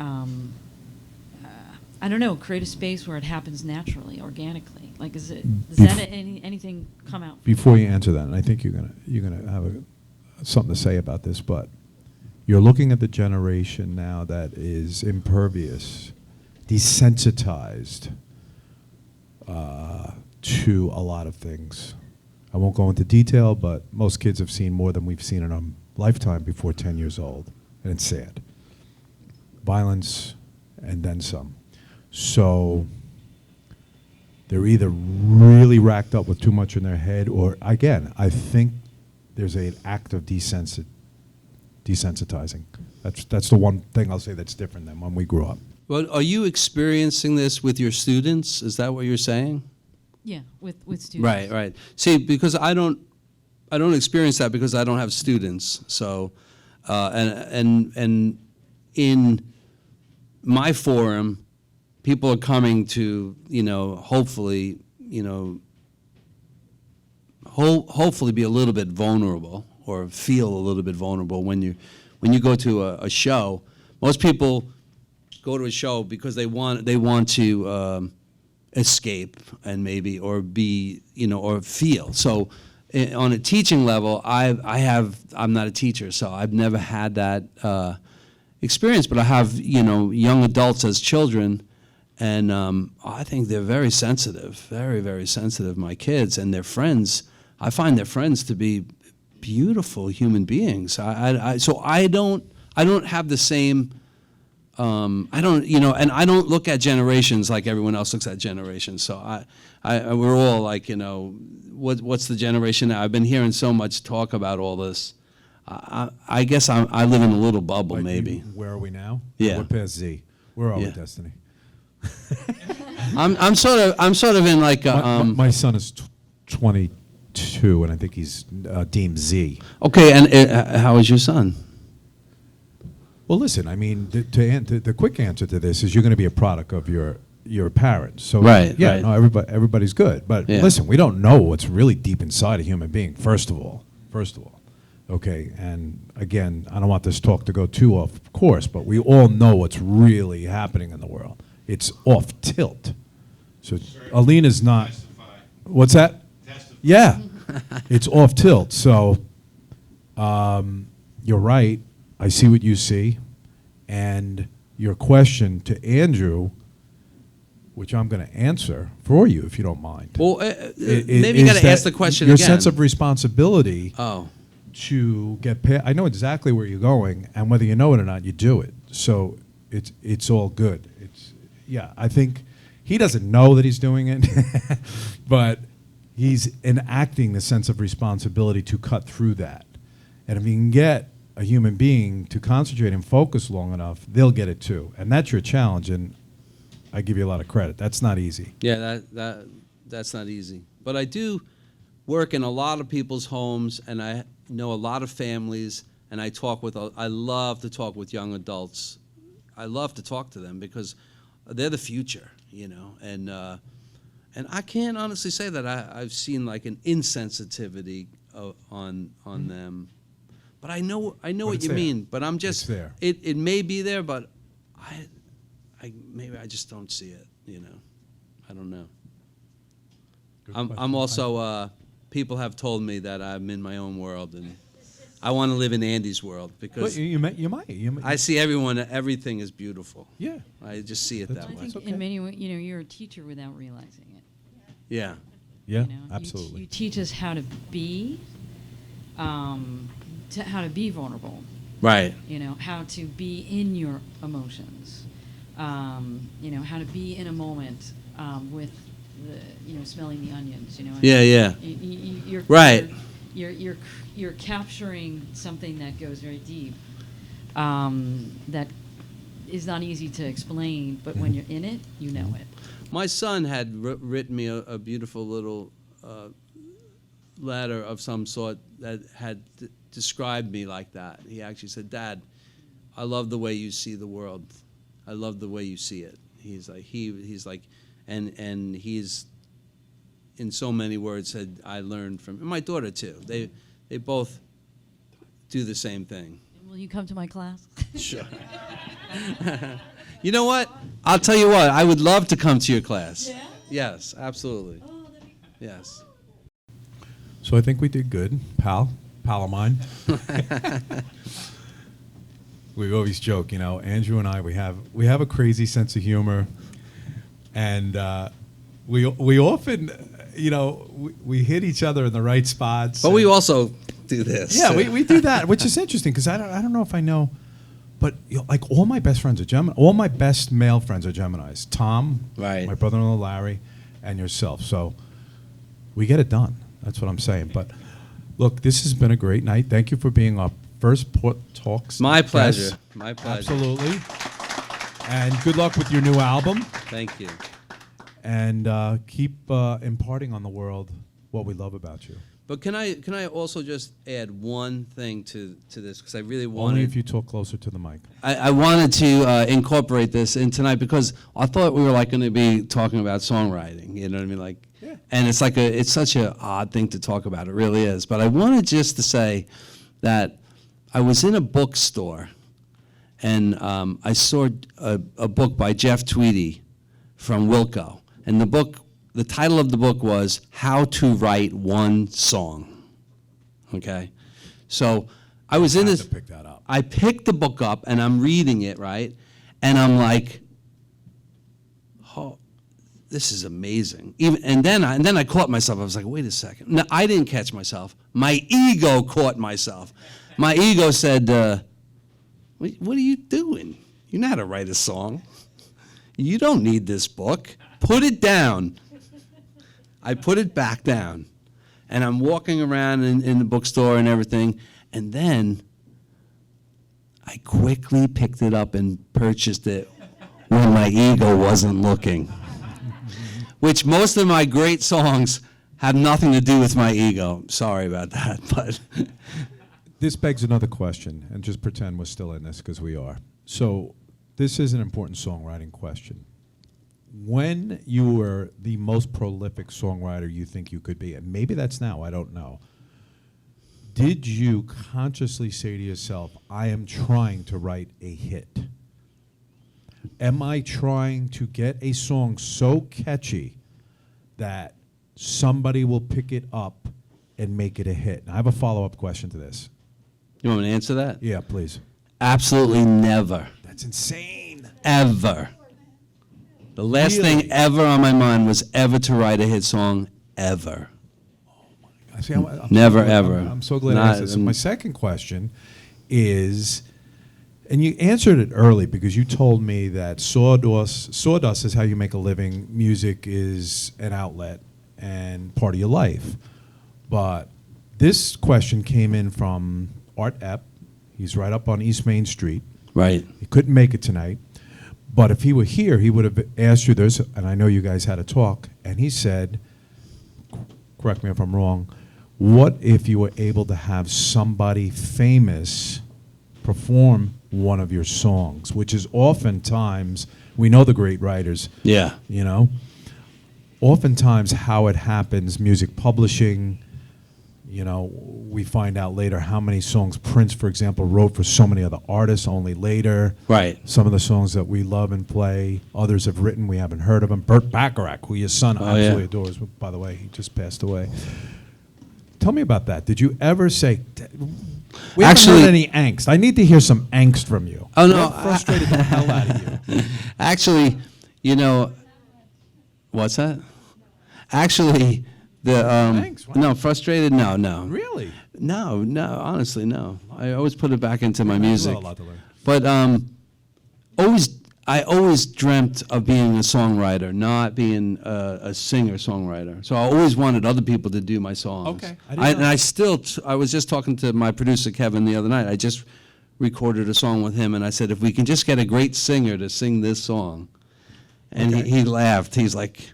Speaker 4: I don't know, create a space where it happens naturally, organically? Like, does that anything come out?
Speaker 3: Before you answer that, and I think you're gonna have something to say about this, but you're looking at the generation now that is impervious, desensitized to a lot of things. I won't go into detail, but most kids have seen more than we've seen in a lifetime before 10 years old, and it's sad. Violence, and then some. So they're either really racked up with too much in their head, or again, I think there's an act of desensitizing. That's the one thing I'll say that's different than when we grew up.
Speaker 2: Well, are you experiencing this with your students? Is that what you're saying?
Speaker 4: Yeah, with students.
Speaker 2: Right, right. See, because I don't experience that because I don't have students. So, and in my forum, people are coming to, hopefully, hopefully be a little bit vulnerable or feel a little bit vulnerable when you go to a show. Most people go to a show because they want to escape and maybe or be or feel. So on a teaching level, I'm not a teacher, so I've never had that experience. But I have young adults as children, and I think they're very sensitive, very, very sensitive. My kids and their friends, I find their friends to be beautiful human beings. So I don't have the same. I don't, and I don't look at generations like everyone else looks at generations. So we're all like, what's the generation now? I've been hearing so much talk about all this. I guess I live in a little bubble,
Speaker 3: Like
Speaker 2: maybe.
Speaker 3: where are we now?
Speaker 2: Yeah.
Speaker 3: We're past Z. Where are we,
Speaker 2: Yeah.
Speaker 3: Destiny?
Speaker 2: I'm sort of in like a,
Speaker 3: My son is 22, and I think he's deemed Z.
Speaker 2: okay. And how is your son?
Speaker 3: Well, listen, I mean, the quick answer to this is you're going to be a product of your your parents. So
Speaker 2: Right,
Speaker 3: yeah,
Speaker 2: right.
Speaker 3: no, everybody's good. But
Speaker 2: Yeah.
Speaker 3: listen, we don't know what's really deep inside a human being. First of all, okay. And again, I don't want this talk to go too off course, but we all know what's really happening in the world. It's off tilt. So Alina's not. What's that? Yeah, it's off tilt. So you're right. I see what you see, and your question to Andrew, which I'm going to answer for you if you don't mind.
Speaker 2: Well,
Speaker 3: maybe
Speaker 2: maybe you got to ask the question
Speaker 3: your
Speaker 2: again.
Speaker 3: sense of responsibility
Speaker 2: Oh,
Speaker 3: to get past. I know exactly where you're going, and whether you know it or not, you do it. So it's all good. I think he doesn't know that he's doing it, but he's enacting the sense of responsibility to cut through that. And if you can get a human being to concentrate and focus long enough, they'll get it too. And that's your challenge, and I give you a lot of credit. That's not easy.
Speaker 2: yeah, that's not easy. But I do work in a lot of people's homes, and I know a lot of families, and I love to talk with young adults. I love to talk to them because they're the future, and I can't honestly say that I've seen like an insensitivity on them. But I know what
Speaker 3: it's
Speaker 2: you
Speaker 3: there.
Speaker 2: mean. But I'm just
Speaker 3: It's there.
Speaker 2: It may be there, but maybe I just don't see it. I don't know.
Speaker 3: Good
Speaker 2: I'm
Speaker 3: question.
Speaker 2: also people have told me that I'm in my own world, and I want to live in Andy's world
Speaker 3: But
Speaker 2: because
Speaker 3: you might.
Speaker 2: I see everything is beautiful.
Speaker 3: Yeah.
Speaker 2: I just see it
Speaker 3: That's-
Speaker 2: that
Speaker 4: I
Speaker 2: way.
Speaker 4: think
Speaker 3: okay.
Speaker 4: in many ways, you're a teacher without realizing it.
Speaker 2: Yeah.
Speaker 3: Yeah,
Speaker 4: You
Speaker 3: absolutely.
Speaker 4: You teach us how to be, how to be vulnerable.
Speaker 2: Right.
Speaker 4: How to be in your emotions. How to be in a moment with the, smelling the onions.
Speaker 2: Yeah, yeah.
Speaker 4: You're,
Speaker 2: Right.
Speaker 4: You're capturing something that goes very deep. That is not easy to explain, but when you're in it, you know it.
Speaker 2: My son had written me a beautiful little letter of some sort that had described me like that. He actually said, "Dad, I love the way you see the world. I love the way you see it." He's like, and he's in so many words said, "I learned from," and my daughter too. They both do the same thing.
Speaker 4: Will you come to my class?
Speaker 2: Sure. You know what? I'll tell you what. I would love to come to your class.
Speaker 4: Yeah?
Speaker 2: Yes, absolutely.
Speaker 4: Oh, that'd be
Speaker 2: Yes.
Speaker 3: So I think we did good, pal of mine. We always joke, Andrew and I, we have a crazy sense of humor, and we often, we hit each other in the right spots.
Speaker 2: But we also do this.
Speaker 3: Yeah, we do that, which is interesting because I don't know if I know, but like all my best friends are Gemini. All my best male friends are Geminis. Tom,
Speaker 2: Right.
Speaker 3: my brother-in-law Larry, and yourself. So we get it done. That's what I'm saying. But look, this has been a great night. Thank you for being our first Port Talks.
Speaker 2: My
Speaker 3: guest.
Speaker 2: pleasure. My pleasure.
Speaker 3: Absolutely. And good luck with your new album.
Speaker 2: Thank you.
Speaker 3: And keep imparting on the world what we love about you.
Speaker 2: But can I also just add one thing to this because I really
Speaker 3: Only
Speaker 2: wanted
Speaker 3: if you talk closer to the mic.
Speaker 2: I wanted to incorporate this in tonight because I thought we were like going to be talking about songwriting. You know what I mean? Like,
Speaker 3: Yeah.
Speaker 2: and it's such an odd thing to talk about. It really is. But I wanted just to say that I was in a bookstore and I saw a book by Jeff Tweedy from Wilco, and the title of the book was How to Write One Song. Okay, so I was in
Speaker 3: Had
Speaker 2: this.
Speaker 3: to pick that up.
Speaker 2: I picked the book up and I'm reading it, right? And I'm like, oh, this is amazing. And then I caught myself. I was like, wait a second. No, I didn't catch myself. My ego caught myself. My ego said, what are you doing? You know how to write a song. You don't need this book. Put it down. I put it back down. And I'm walking around in the bookstore and everything. And then I quickly picked it up and purchased it when my ego wasn't looking. Which most of my great songs have nothing to do with my ego. Sorry about that, but
Speaker 3: This begs another question, and just pretend we're still in this because we are. So this is an important songwriting question. when you were the most prolific songwriter you think you could be, and maybe that's now, I don't know, did you consciously say to yourself, I am trying to write a hit? Am I trying to get a song so catchy that somebody will pick it up and make it a hit? And I have a follow-up question to this.
Speaker 2: You want me to answer that?
Speaker 3: Yeah, please.
Speaker 2: Absolutely never.
Speaker 3: That's insane.
Speaker 2: Ever. The last
Speaker 3: Really?
Speaker 2: thing ever on my mind was ever to write a hit song, ever.
Speaker 3: See,
Speaker 2: Never,
Speaker 3: so glad-
Speaker 2: ever.
Speaker 3: I'm so glad I
Speaker 2: Not-
Speaker 3: asked this. My second question is, and you answered it early because you told me that sawdust is how you make a living. Music is an outlet and part of your life. But this question came in from Art Epp. He's right up on East Main Street.
Speaker 2: Right.
Speaker 3: He couldn't make it tonight. But if he were here, he would have asked you this, and I know you guys had a talk, and he said, correct me if I'm wrong, what if you were able to have somebody famous perform one of your songs, which is oftentimes, we know the great writers,
Speaker 2: Yeah.
Speaker 3: you know, oftentimes how it happens, music publishing, you know, we find out later how many songs Prince, for example, wrote for so many other artists only later.
Speaker 2: Right.
Speaker 3: Some of the songs that we love and play, others have written, we haven't heard of them. Burt Bacharach, who your son
Speaker 2: Oh,
Speaker 3: absolutely
Speaker 2: yeah.
Speaker 3: adores, by the way, he just passed away. Tell me about that. Did you ever say, we haven't
Speaker 2: Actually-
Speaker 3: heard any angst. I need to hear some angst from you.
Speaker 2: Oh, no,
Speaker 3: What frustrated the hell out of you?
Speaker 2: Actually, you know, what's that? Actually,
Speaker 3: Thanks, wow.
Speaker 2: no, frustrated, no.
Speaker 3: Really?
Speaker 2: No, honestly, no. I always put it back into my
Speaker 3: You
Speaker 2: music.
Speaker 3: have a lot to learn.
Speaker 2: But I always dreamt of being a songwriter, not being a singer-songwriter. So I always wanted other people to do my songs.
Speaker 3: Okay, I didn't know.
Speaker 2: And I still, I was just talking to my producer, Kevin, the other night. I just recorded a song with him, and I said, if we can just get a great singer to sing this song. And
Speaker 3: Okay.
Speaker 2: he laughed. He's like,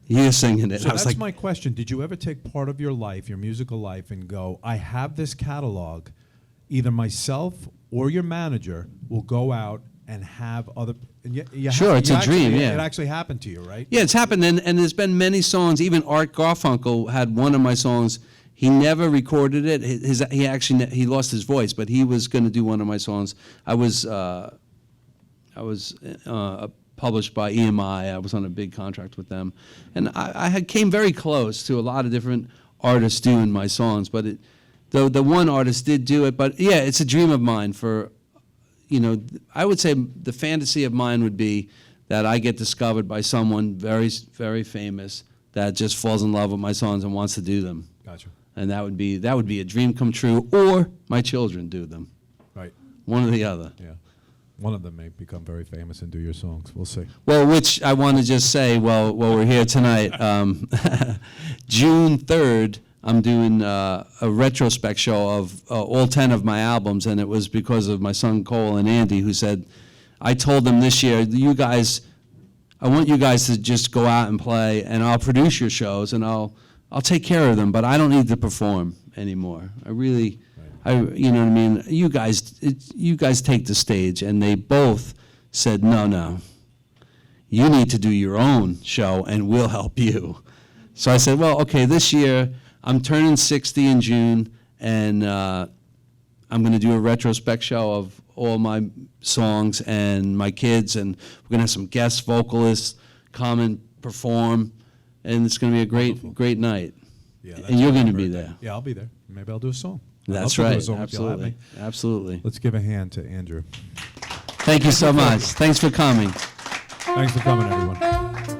Speaker 2: you're singing it.
Speaker 3: So
Speaker 2: I was
Speaker 3: that's
Speaker 2: like,
Speaker 3: my question. Did you ever take part of your life, your musical life, and go, I have this catalog, either myself or your manager will go out and have other... And
Speaker 2: Sure, it's a dream, yeah.
Speaker 3: It actually happened to you, right?
Speaker 2: yeah, it's happened, and there's been many songs. Even Art Garfunkel had one of my songs. He never recorded it. He lost his voice, but he was going to do one of my songs. I was published by EMI. I was on a big contract with them, and I came very close to a lot of different artists doing my songs. But the one artist did do it. But yeah, it's a dream of mine for. You know, I would say the fantasy of mine would be that I get discovered by someone very, very famous that just falls in love with my songs and wants to do them.
Speaker 3: Gotcha.
Speaker 2: And that would be a dream come true, or my children do them.
Speaker 3: Right.
Speaker 2: One or the other.
Speaker 3: Yeah. One of them may become very famous and do your songs. We'll see.
Speaker 2: Well, which I want to just say, while we're here tonight, June 3rd, I'm doing a retrospect show of all 10 of my albums, and it was because of my son Cole and Andy, who said, I told them this year, I want you guys to just go out and play, and I'll produce your shows, and I'll take care of them, but I don't need to perform anymore. You know what I mean? You guys take the stage, and they both said, no, you need to do your own show, and we'll help you. So I said, well, okay, this year, I'm turning 60 in June, and I'm going to do a retrospect show of all my songs and my kids, and we're going to have some guest vocalists come and perform, and it's going to be a great night.
Speaker 3: Yeah,
Speaker 2: And you're going to be there.
Speaker 3: Yeah, I'll be there. Maybe I'll do a song. I'd
Speaker 2: That's
Speaker 3: love to do a
Speaker 2: right.
Speaker 3: song if you'll have me.
Speaker 2: Absolutely.
Speaker 3: Let's give a hand to Andrew.
Speaker 2: Thank you so much. Thanks for coming.
Speaker 3: Thanks for coming, everyone.